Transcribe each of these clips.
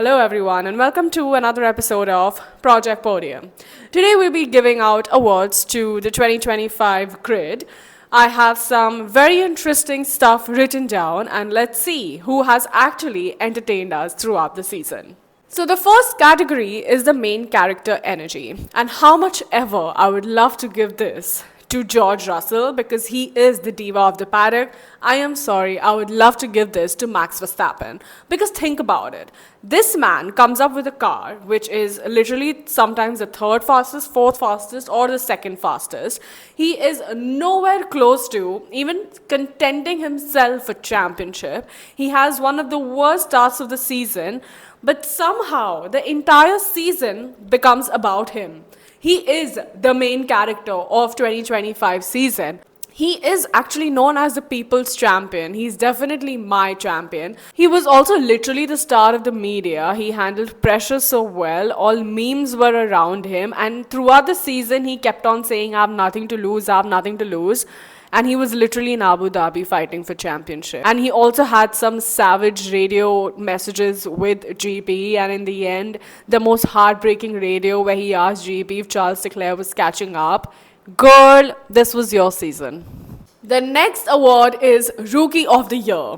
Hello, everyone, and welcome to another episode of Project Podium. Today, we'll be giving out awards to the 2025 grid. I have some very interesting stuff written down, and let's see who has actually entertained us throughout the season. So, the first category is the main character energy, and how much ever I would love to give this to George Russell because he is the diva of the paddock. I am sorry, I would love to give this to Max Verstappen because think about it. This man comes up with a car which is literally sometimes the third fastest, fourth fastest, or the second fastest. He is nowhere close to even contending himself for championship. He has one of the worst starts of the season, but somehow the entire season becomes about him. He is the main character of 2025 season. He is actually known as the people's champion. He's definitely my champion. He was also literally the star of the media. He handled pressure so well. All memes were around him. And throughout the season, he kept on saying, I have nothing to lose, I have nothing to lose. And he was literally in Abu Dhabi fighting for championship. And he also had some savage radio messages with GP. And in the end, the most heartbreaking radio where he asked GP if Charles Leclerc was catching up. Girl, this was your season. The next award is Rookie of the Year.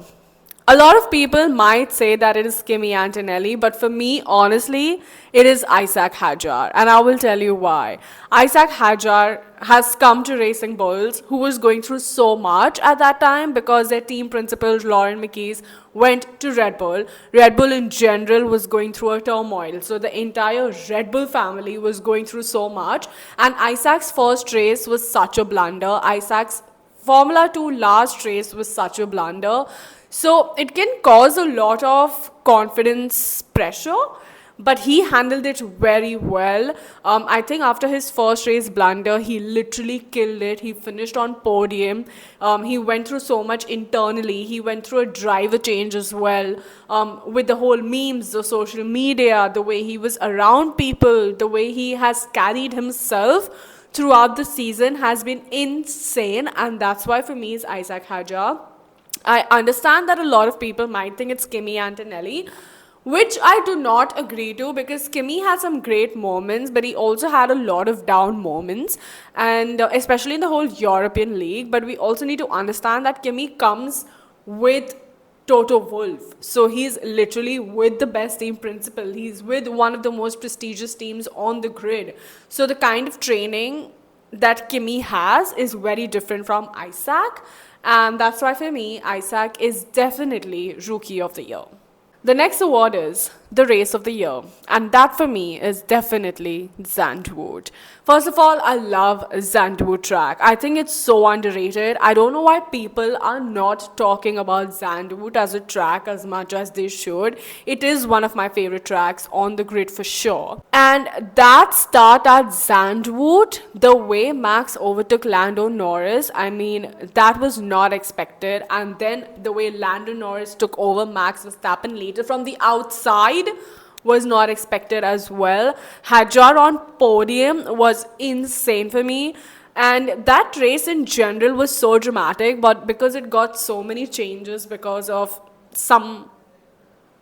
A lot of people might say that it is Kimi Antonelli, but for me, honestly, it is Isaac Hadjar, and I will tell you why. Isaac Hadjar has come to Racing Bulls, who was going through so much at that time because their team principal, Lauren McKees, went to Red Bull. Red Bull in general was going through a turmoil, so the entire Red Bull family was going through so much, and Isaac's first race was such a blunder. Isaac's Formula 2 last race was such a blunder. So it can cause a lot of confidence pressure, but he handled it very well. I think after his first race blunder, he literally killed it. He finished on podium. He went through so much internally. He went through a driver change as well, with the whole memes, the social media, the way he was around people, the way he has carried himself throughout the season has been insane. And that's why for me is Isaac Hadjar. I understand that a lot of people might think it's Kimi Antonelli, which I do not agree to because Kimi had some great moments, but he also had a lot of down moments, and especially in the whole European League. But we also need to understand that Kimi comes with Toto Wolff. So he's literally with the best team principal. He's with one of the most prestigious teams on the grid. So the kind of training that Kimi has is very different from Isaac. And that's why for me, Isaac is definitely Rookie of the Year. The next award is the Race of the Year, and that for me is definitely Zandvoort. First of all, I love Zandvoort track. I think it's so underrated. I don't know why people are not talking about Zandvoort as a track as much as they should. It is one of my favorite tracks on the grid for sure. And that start at Zandvoort, the way Max overtook Lando Norris, I mean, that was not expected. And then the way Lando Norris took over Max Verstappen later from the outside was not expected as well. Hadjar on podium was insane for me. And that race in general was so dramatic, but because it got so many changes because of some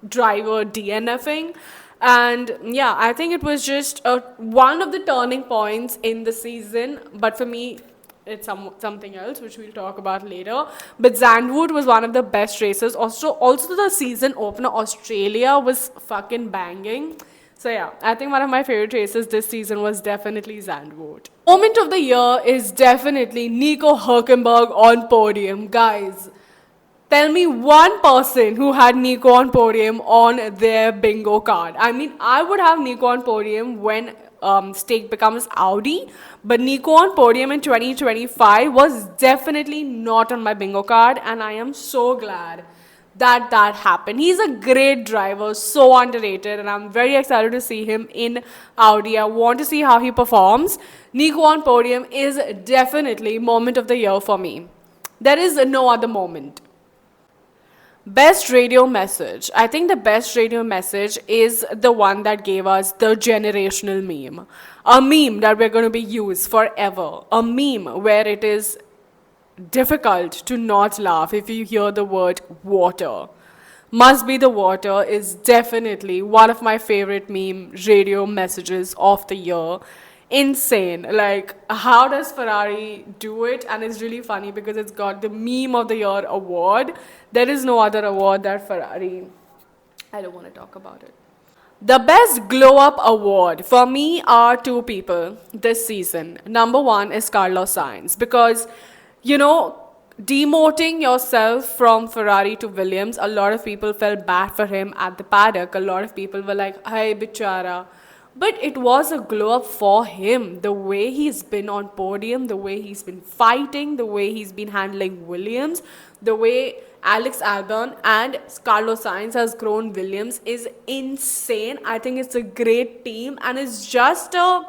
driver DNFing. And yeah, I think it was just one of the turning points in the season. But for me, it's something else, which we'll talk about later. But Zandvoort was one of the best races. Also the season opener, Australia was fucking banging. So yeah, I think one of my favorite races this season was definitely Zandvoort. Moment of the year is definitely Nico Hülkenberg on podium. Guys, tell me one person who had Nico on podium on their bingo card. I mean, I would have Nico on podium when stake becomes Audi, but Nico on podium in 2025 was definitely not on my bingo card, and I am so glad that that happened. He's a great driver, so underrated, and I'm very excited to see him in Audi. I want to see how he performs. Nico on podium is definitely moment of the year for me. There is no other moment. Best radio message. I think the best radio message is the one that gave us the generational meme. A meme that we're going to be used forever. A meme where it is difficult to not laugh if you hear the word water. Must Be the Water is definitely one of my favorite meme radio messages of the year. Insane. Like, how does Ferrari do it? And it's really funny because it's got the Meme of the Year award. There is no other award that Ferrari. I don't want to talk about it. The best glow up award for me are two people this season. Number one is Carlos Sainz because, you know, demoting yourself from Ferrari to Williams, a lot of people felt bad for him at the paddock. A lot of people were like, hey, bichara. But it was a glow up for him. The way he's been on podium, the way he's been fighting, the way he's been handling Williams, the way Alex Albon and Carlos Sainz has grown Williams is insane. I think it's a great team and it's just a,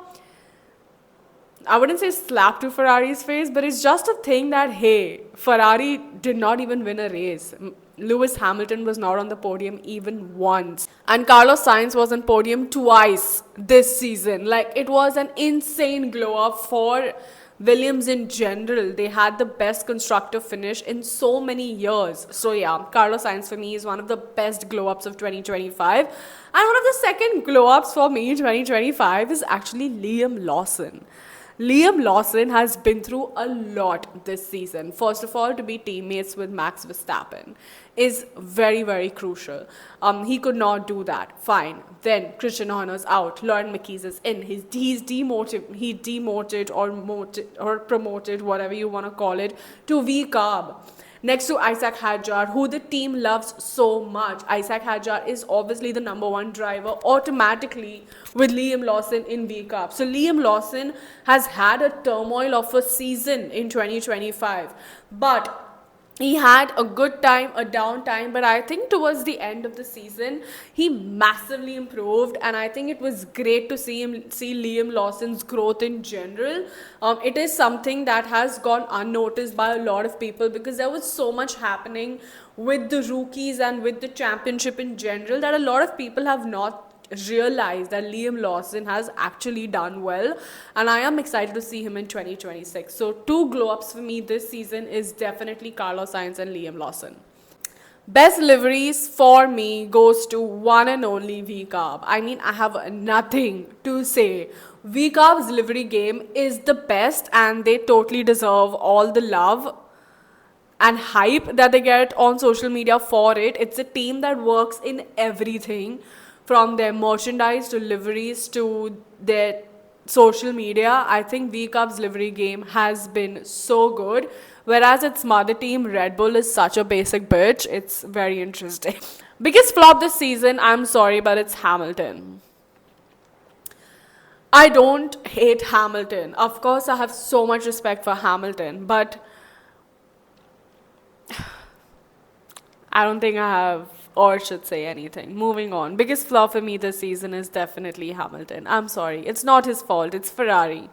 I wouldn't say slap to Ferrari's face, but it's just a thing that, hey, Ferrari did not even win a race. Lewis Hamilton was not on the podium even once. And Carlos Sainz was on podium twice this season. Like, it was an insane glow up for Williams in general. They had the best constructor finish in so many years. So yeah, Carlos Sainz for me is one of the best glow ups of 2025. And one of the second glow ups for me in 2025 is actually Liam Lawson. Liam Lawson has been through a lot this season. First of all, to be teammates with Max Verstappen is very, very crucial. He could not do that. Fine. Then Christian Horner's out. Lauren McKees is in. He's demoted. He demoted or promoted, whatever you want to call it, to V Carb. Next to Isaac Hadjar, who the team loves so much. Isaac Hadjar is obviously the number one driver automatically with Liam Lawson in V Cup. So Liam Lawson has had a turmoil of a season in 2025. But he had a good time, a down time, but I think towards the end of the season, he massively improved, and I think it was great to see Liam Lawson's growth in general. It is something that has gone unnoticed by a lot of people because there was so much happening with the rookies and with the championship in general that a lot of people have not realize that Liam Lawson has actually done well, and I am excited to see him in 2026. So two glow ups for me this season is definitely Carlos Sainz and Liam Lawson. Best liveries for me goes to one and only VCarb. I mean, I have nothing to say. VCarb's livery game is the best and they totally deserve all the love and hype that they get on social media for it. It's a team that works in everything from their merchandise to liveries to their social media. I think VCup's livery game has been so good. Whereas its mother team, Red Bull, is such a basic bitch. It's very interesting. Biggest flop this season, I'm sorry, but it's Hamilton. I don't hate Hamilton. Of course, I have so much respect for Hamilton, but I don't think I have or should say anything. Moving on. Biggest flaw for me this season is definitely Hamilton. I'm sorry. It's not his fault. It's Ferrari.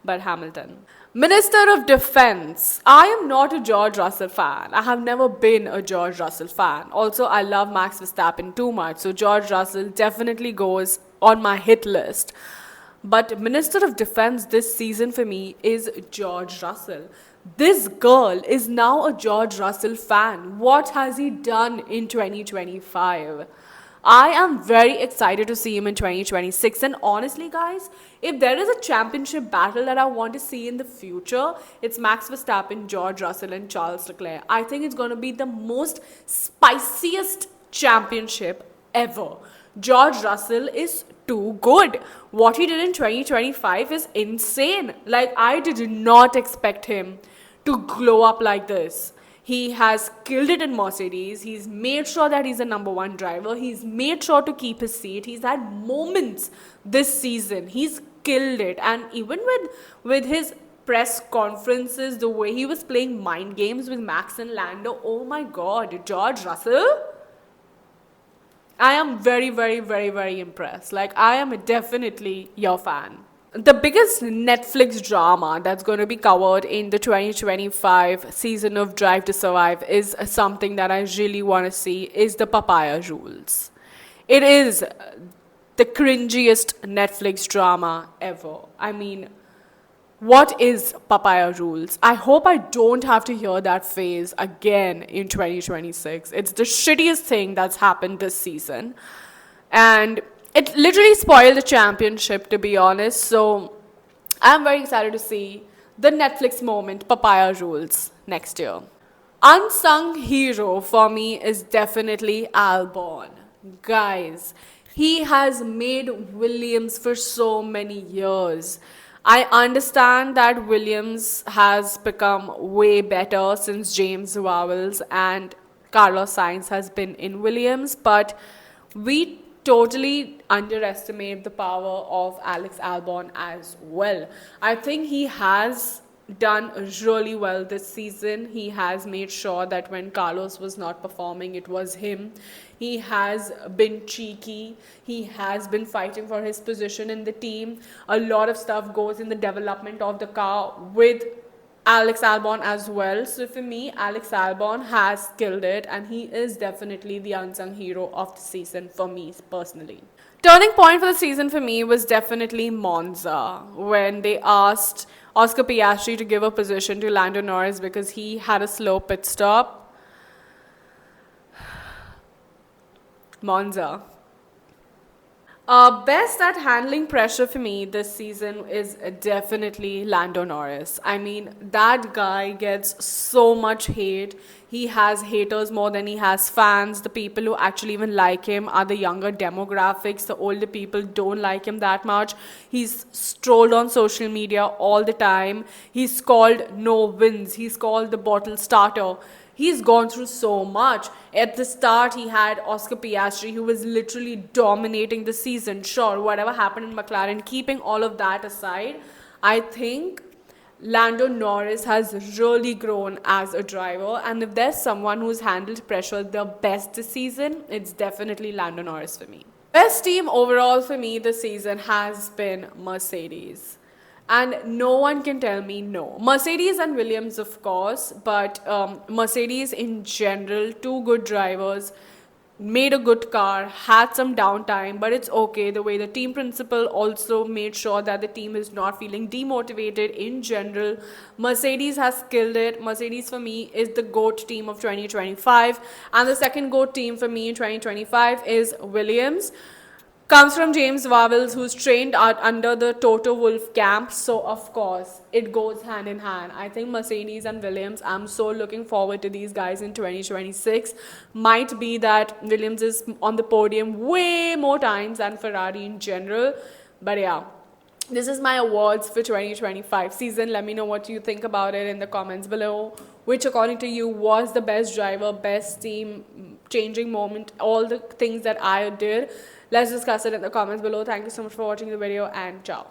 But Hamilton. Minister of Defense. I am not a George Russell fan. I have never been a George Russell fan. Also, I love Max Verstappen too much. So George Russell definitely goes on my hit list. But Minister of Defense this season for me is George Russell. This girl is now a George Russell fan. What has he done in 2025? I am very excited to see him in 2026. And honestly, guys, if there is a championship battle that I want to see in the future, it's Max Verstappen, George Russell, and Charles Leclerc. I think it's going to be the most spiciest championship ever. George Russell is too good. What he did in 2025 is insane. Like, I did not expect him to glow up like this. He has killed it in Mercedes. He's made sure that he's a number one driver. He's made sure to keep his seat. He's had moments this season. He's killed it. And even with his press conferences, the way he was playing mind games with Max and Lando, oh my God, George Russell, I am very, very, very, very impressed. Like, I am definitely your fan. The biggest Netflix drama that's going to be covered in the 2025 season of Drive to Survive is something that I really want to see is the Papaya Rules. It is the cringiest Netflix drama ever. I mean, What is papaya rules? I hope I don't have to hear that phrase again in 2026. It's the shittiest thing that's happened this season. And it literally spoiled the championship, to be honest. So I'm very excited to see the Netflix moment, Papaya Rules, next year. Unsung hero for me is definitely Albon. Guys, he has made Williams for so many years. I understand that Williams has become way better since James Vowles and Carlos Sainz has been in Williams, but we totally underestimate the power of Alex Albon as well. I think he has done really well this season. He has made sure that when Carlos was not performing, it was him. He has been cheeky. He has been fighting for his position in the team. A lot of stuff goes in the development of the car with Alex Albon as well. So for me, Alex Albon has killed it, and he is definitely the unsung hero of the season for me personally. Turning point for the season for me was definitely Monza when they asked Oscar Piastri to give a position to Lando Norris because he had a slow pit stop. Monza. Best at handling pressure for me this season is definitely Lando Norris. I mean, that guy gets so much hate. He has haters more than he has fans. The people who actually even like him are the younger demographics. The older people don't like him that much. He's strolled on social media all the time. He's called no wins. He's called the bottle starter. He's gone through so much. At the start, he had Oscar Piastri, who was literally dominating the season. Sure, whatever happened in McLaren, keeping all of that aside, I think Lando Norris has really grown as a driver. And if there's someone who's handled pressure the best this season, it's definitely Lando Norris for me. Best team overall for me this season has been Mercedes. And no one can tell me no. Mercedes and Williams, of course, but Mercedes in general, two good drivers, made a good car, had some downtime, but it's okay. The way the team principal also made sure that the team is not feeling demotivated in general. Mercedes has killed it. Mercedes for me is the GOAT team of 2025. And the second GOAT team for me in 2025 is Williams. Comes from James Vowles, who's trained under the Toto Wolff camp. So, of course, it goes hand in hand. I think Mercedes and Williams, I'm so looking forward to these guys in 2026. Might be that Williams is on the podium way more times than Ferrari in general. But yeah, this is my awards for 2025 season. Let me know what you think about it in the comments below. Which, according to you, was the best driver, best team, changing moment, all the things that I did. Let's discuss it in the comments below. Thank you so much for watching the video, and ciao.